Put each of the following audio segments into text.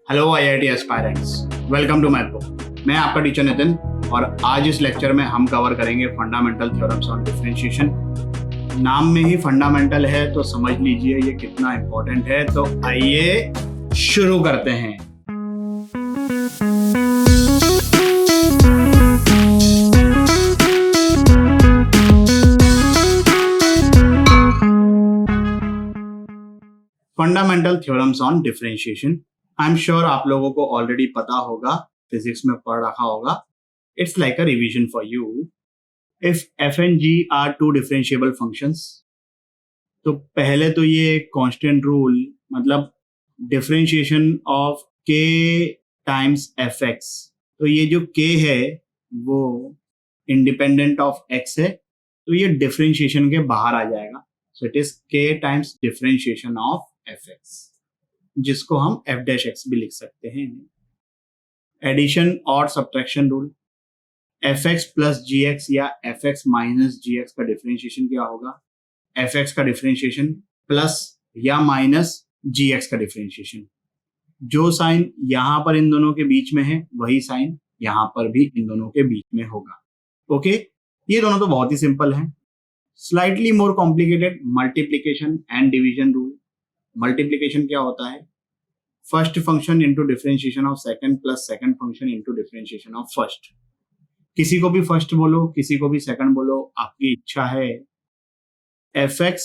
Hello IIT aspirants, welcome to Mathro. मैं आपका teacher Nitin और आज इस लेक्चर में हम कवर करेंगे फंडामेंटल थ्योरम्स ऑन डिफरेंशिएशन। नाम में ही फंडामेंटल है तो समझ लीजिए ये कितना इंपॉर्टेंट है। तो आइए शुरू करते हैं। Fundamental theorems on differentiation. I am sure आप लोगों को ऑलरेडी पता होगा, फिजिक्स में पढ़ रखा होगा। It's like a revision for you. If F and G are two differentiable functions, तो पहले तो ये कांस्टेंट रूल, मतलब differentiation of K times F X, तो ये जो के है वो इंडिपेंडेंट ऑफ एक्स है, तो ये डिफरेंशिएशन के बाहर आ जाएगा। सो इट इज के times differentiation of F x, जिसको हम एफ डैश एक्स भी लिख सकते हैं। एडिशन और subtraction rule, f x plus g x या f x minus g x का डिफरेंशिएशन क्या होगा? एफ एक्स का डिफरेंशिएशन प्लस या माइनस जी एक्स का डिफरेंशिएशन। जो साइन यहां पर इन दोनों के बीच में है वही साइन यहां पर भी इन दोनों के बीच में होगा। ओके, ये दोनों तो बहुत ही सिंपल हैं। Slightly more complicated, multiplication and division rule. Multiplication क्या होता है? First function into differentiation of second plus second function into differentiation of first. किसी को भी फर्स्ट बोलो, किसी को भी सेकंड बोलो, आपकी इच्छा है। एफ एक्स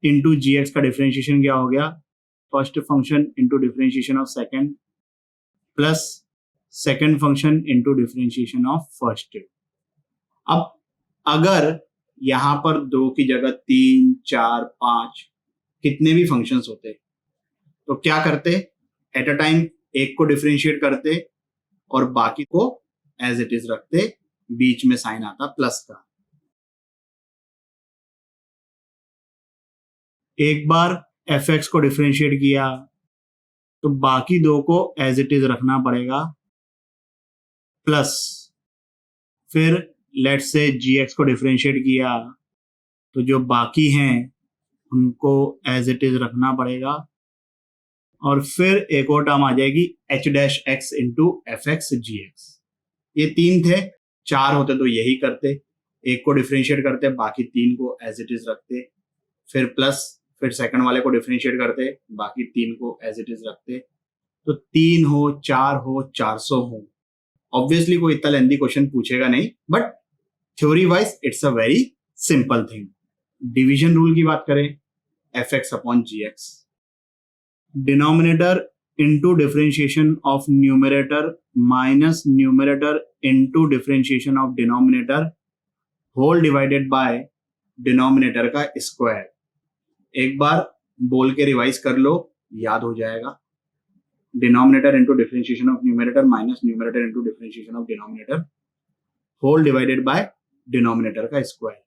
इंटू जी एक्स का डिफरेंशिएशन क्या हो गया? First function into differentiation of second plus second function into differentiation of first. अब अगर यहां पर दो की जगह 3, 4, 5 कितने भी फंक्शंस होते तो क्या करते? एट अ टाइम एक को डिफरेंशिएट करते और बाकी को एज इट इज रखते, बीच में साइन आता प्लस का। एक बार एफ एक्स को डिफरेंशिएट किया तो बाकी दो को एज इट इज रखना पड़ेगा प्लस। फिर लेट्स से जी एक्स को डिफरेंशिएट किया तो जो बाकी हैं उनको एज इट इज रखना पड़ेगा, और फिर एक और टर्म आ जाएगी h dash x into f x g x. ये 3 थे, 4 होते तो यही करते, एक को डिफरेंशिएट करते, बाकी 3 को एज इट इज रखते, फिर प्लस, फिर सेकंड वाले को डिफरेंशिएट करते, बाकी 3 को एज इट इज रखते। तो 3 हो, 4 हो, 400 हो। ऑब्वियसली कोई इतना लेंथी क्वेश्चन पूछेगा नहीं, but theory wise it's a very simple thing. Division rule की बात करें, F X upon G X, denominator into differentiation of numerator minus numerator into differentiation of denominator whole divided by denominator का square. एक बार बोल के revise कर लो, याद हो जाएगा। Denominator into differentiation of numerator minus numerator into differentiation of denominator whole divided by denominator का square.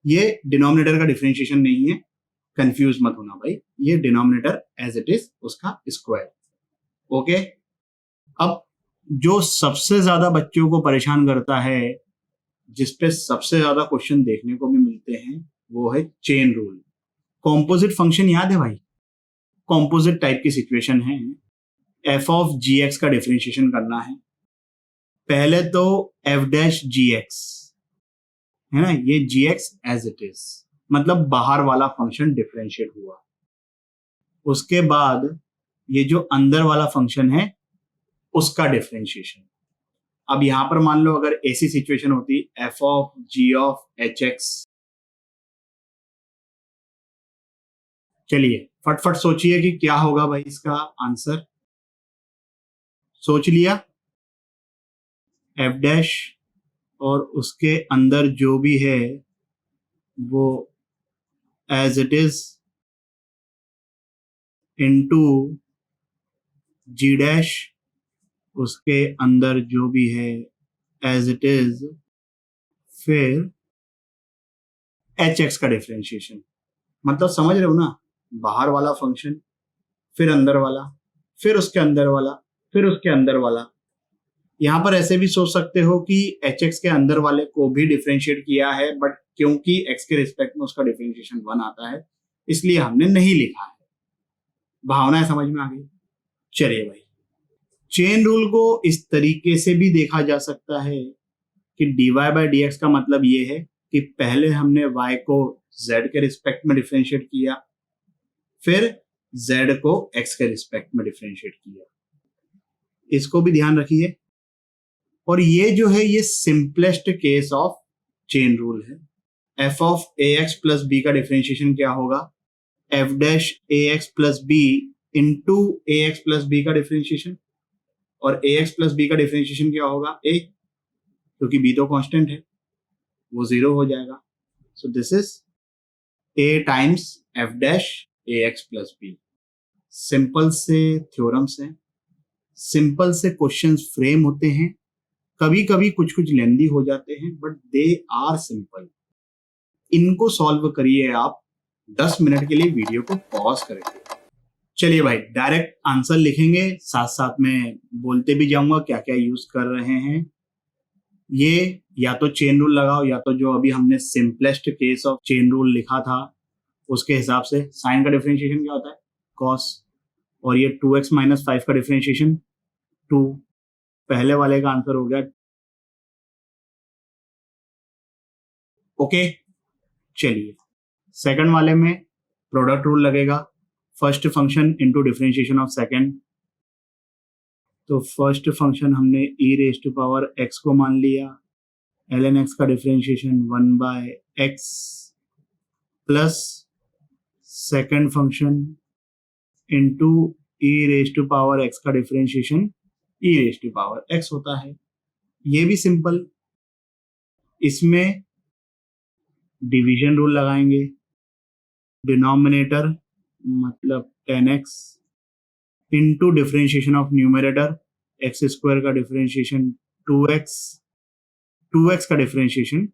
ये डिनोमिनेटर का डिफरेंशिएशन नहीं है, कंफ्यूज मत होना भाई, ये डिनोमिनेटर एज इट इज उसका स्क्वायर। ओके, अब जो सबसे ज्यादा बच्चों को परेशान करता है, जिसपे सबसे ज्यादा क्वेश्चन देखने को भी मिलते हैं, वो है चेन रूल। कॉम्पोजिट फंक्शन याद है भाई? कॉम्पोजिट टाइप की सिचुएशन है, एफ ऑफ जी एक्स का डिफरेंशिएशन करना है। पहले तो एफ डैश जी एक्स है ना, ये जी एक्स एज इट इज, मतलब बाहर वाला फंक्शन डिफरेंशिएट हुआ। उसके बाद ये जो अंदर वाला फंक्शन है उसका डिफरेंशिएशन। अब यहां पर मान लो अगर ऐसी सिचुएशन होती, F of G of H X. चलिए फटफट सोचिए कि क्या होगा भाई इसका आंसर। सोच लिया? एफ डैश और उसके अंदर जो भी है वो as it is into G dash, उसके अंदर जो भी है एज इट इज, फिर एच एक्स का डिफरेंशिएशन। मतलब समझ रहे हो ना, बाहर वाला फंक्शन, फिर अंदर वाला, फिर उसके अंदर वाला, फिर उसके अंदर वाला। यहां पर ऐसे भी सोच सकते हो कि एच एक्स के अंदर वाले को भी डिफरेंशिएट किया है, बट क्योंकि एक्स के रिस्पेक्ट में उसका डिफरेंशिएशन 1 आता है इसलिए हमने नहीं लिखा है। भावनाएं समझ में आ गई? चलिए भाई, चेन रूल को इस तरीके से भी देखा जा सकता है कि dy बाय dx का मतलब ये है कि पहले हमने y को z के रिस्पेक्ट में डिफरेंशिएट किया, फिर z को x के रिस्पेक्ट में डिफरेंशिएट किया। इसको भी ध्यान रखिए। और ये जो है ये simplest case of chain rule है। f of ax plus b का डिफरेंशिएशन क्या होगा? f dash ax plus b into ax plus b का डिफरेंशिएशन, और ax प्लस b का डिफरेंशिएशन क्या होगा? a, क्योंकि b तो कांस्टेंट है, वो 0 हो जाएगा। So this is a times f dash ax plus b। Simple से थ्योरम्स हैं, सिंपल से क्वेश्चंस फ्रेम होते हैं, कभी कभी कुछ कुछ लेंदी हो जाते हैं, बट दे आर सिंपल। इनको सॉल्व करिए आप 10 मिनट के लिए वीडियो को पॉज करके। चलिए भाई, डायरेक्ट आंसर लिखेंगे, साथ साथ में बोलते भी जाऊंगा क्या क्या यूज कर रहे हैं। ये या तो चेन रूल लगाओ, या तो जो अभी हमने simplest case of chain rule लिखा था उसके हिसाब से। साइन का डिफरेंशिएशन क्या होता है? कॉस। और ये 2x माइनस 5 का डिफरेंशिएशन 2। पहले वाले का आंसर हो गया। ओके, चलिए सेकंड वाले में प्रोडक्ट रूल लगेगा। First function into differentiation of second. तो फर्स्ट फंक्शन हमने e raise to power x को मान लिया, ln x का differentiation 1 by x plus second function into e raise to power x का differentiation e raise to power x होता है। ये भी सिंपल। इसमें डिवीजन रूल लगाएंगे। डिनोमिनेटर मतलब 10x into differentiation of numerator x square का डिफरेंशिएशन 2x, 2x का डिफरेंशिएशन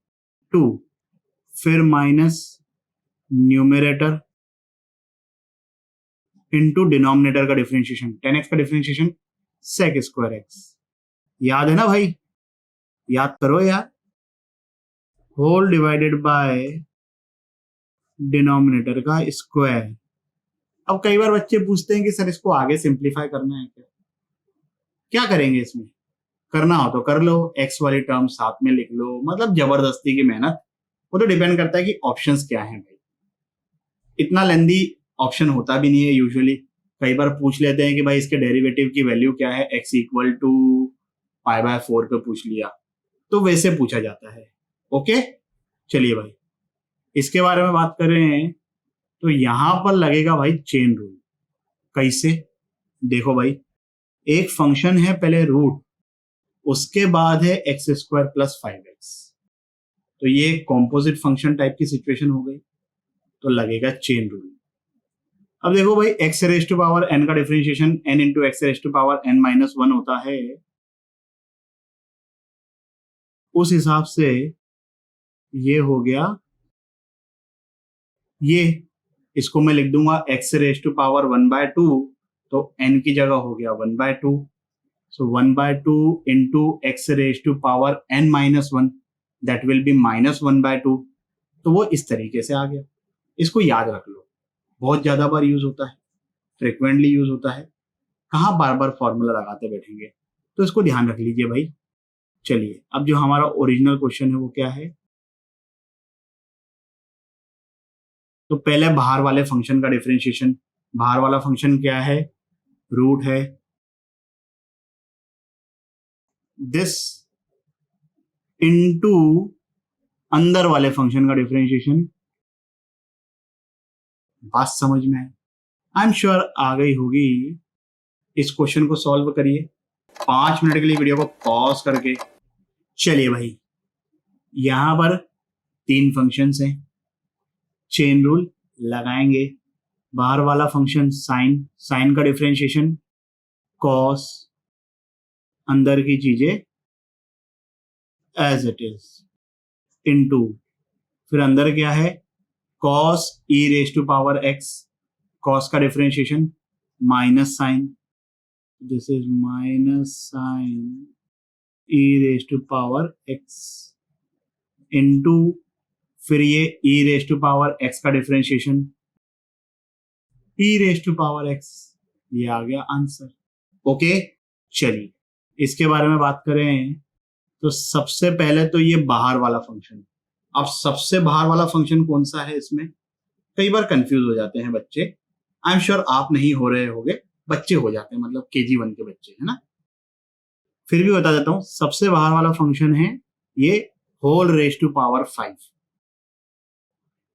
2, फिर माइनस न्यूमरेटर इंटू डिनोमिनेटर का डिफरेंशिएशन 10x का डिफरेंशिएशन सेक स्क्वायर x। याद है ना भाई? याद करो यार। होल डिवाइडेड बाय डिनोमिनेटर का स्क्वायर। अब कई बार बच्चे पूछते हैं कि सर इसको आगे सिंप्लीफाई करना है क्या? क्या करेंगे इसमें? करना हो तो कर लो, एक्स वाली टर्म साथ में लिख लो, मतलब जबरदस्ती की मेहनत। वो तो डिपेंड करता है कि ऑप्शंस क्या हैं भाई। इतना लेंदी ऑप्शन होता भी नहीं है यूजुअली। कई बार पूछ लेते हैं कि भाई इसके डेरिवेटिव की वैल्यू क्या है, x equal to pi by 4 पे पूछ लिया, तो वैसे पूछा जाता है। ओके, चलिए भाई इसके बारे में बात कर रहे हैं। तो यहां पर लगेगा भाई चेन रूल। कैसे? देखो भाई, एक फंक्शन है पहले रूट, उसके बाद है एक्स स्क्वायर प्लस 5x। तो ये कॉम्पोजिट फंक्शन टाइप की सिचुएशन हो गई, तो लगेगा चेन रूल। अब देखो भाई, x raise to power n का differentiation n into x raise to power n minus 1 होता है। उस हिसाब से ये हो गया, ये इसको मैं लिख दूंगा x raise to power 1 by 2, तो n की जगह हो गया 1 by 2। So 1 by 2 into x raise to power n minus 1, that will be minus 1 by 2। तो वो इस तरीके से आ गया। इसको याद रख लो, बहुत ज्यादा बार यूज होता है, फ्रिक्वेंटली यूज होता है, कहाँ बार बार फॉर्मूला लगाते बैठेंगे, तो इसको ध्यान रख लीजिए भाई। चलिए अब जो हमारा ओरिजिनल क्वेश्चन है वो क्या है? तो पहले बाहर वाले फंक्शन का डिफरेंशिएशन। बाहर वाला फंक्शन क्या है? रूट है दिस इनटू अंदर वाले फंक्शन का डिफरेंशिएशन। बात समझ में है? आई एम श्योर आ गई होगी। इस क्वेश्चन को सॉल्व करिए 5 मिनट के लिए वीडियो को पॉज करके। चलिए भाई, यहां पर 3 फंक्शंस हैं, चेन रूल लगाएंगे। बाहर वाला फंक्शन साइन, साइन का डिफरेंशिएशन कॉस, अंदर की चीजें एज इट इज, इनटू फिर अंदर क्या है? Cos e raise to power x, cos का differentiation minus sine, this is minus sine e raise to power x, into फिर ये e raise to power x का differentiation e raise to power x. ये आ गया answer. Okay, चलिए इसके बारे में बात करें तो सबसे पहले तो ये बाहर वाला फंक्शन। अब सबसे बाहर वाला फंक्शन कौन सा है, इसमें कई बार कंफ्यूज हो जाते हैं बच्चे। आई एम श्योर आप नहीं हो रहे होगे, बच्चे हो जाते हैं, मतलब KG1 के बच्चे, है ना। फिर भी बता देता हूं, सबसे बाहर वाला फंक्शन है ये होल रेज टू पावर 5।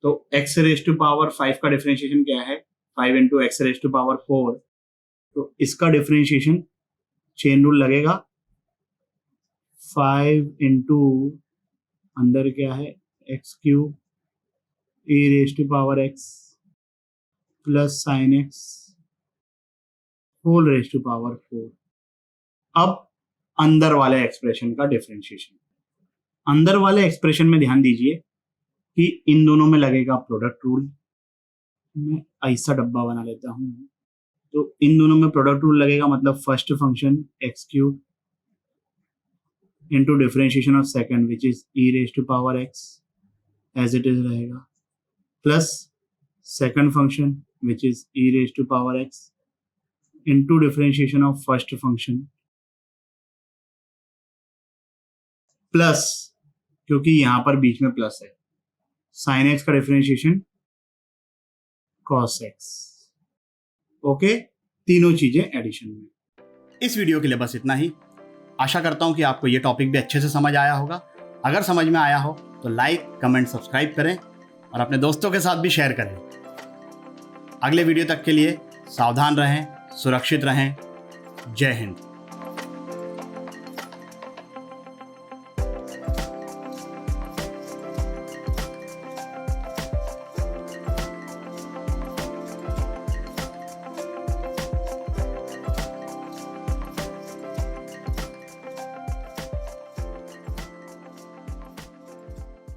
तो x रेज टू पावर 5 का डिफरेंशिएशन क्या है, 5 into x raise to power 4। तो इसका डिफरेंशिएशन चेन रूल लगेगा, 5 इंटू अंदर क्या है x cube e raise to power x plus sine x whole raise to power 4। अब अंदर वाले एक्सप्रेशन का डिफरेंशिएशन, अंदर वाले एक्सप्रेशन में ध्यान दीजिए कि इन दोनों में लगेगा प्रोडक्ट रूल। मैं ऐसा डब्बा बना लेता हूं, तो इन दोनों में प्रोडक्ट रूल लगेगा, मतलब first function x cube into differentiation of second which is e raise to power x as it is रहेगा, plus second function which is e raise to power x into differentiation of first function, plus क्योंकि यहां पर बीच में plus है sine x का differentiation cos x. Okay, तीनों चीजें एडिशन में। इस वीडियो के लिए बस इतना ही। आशा करता हूं कि आपको ये टॉपिक भी अच्छे से समझ आया होगा। अगर समझ में आया हो तो लाइक, कमेंट, सब्सक्राइब करें और अपने दोस्तों के साथ भी शेयर करें। अगले वीडियो तक के लिए सावधान रहें, सुरक्षित रहें। जय हिंद।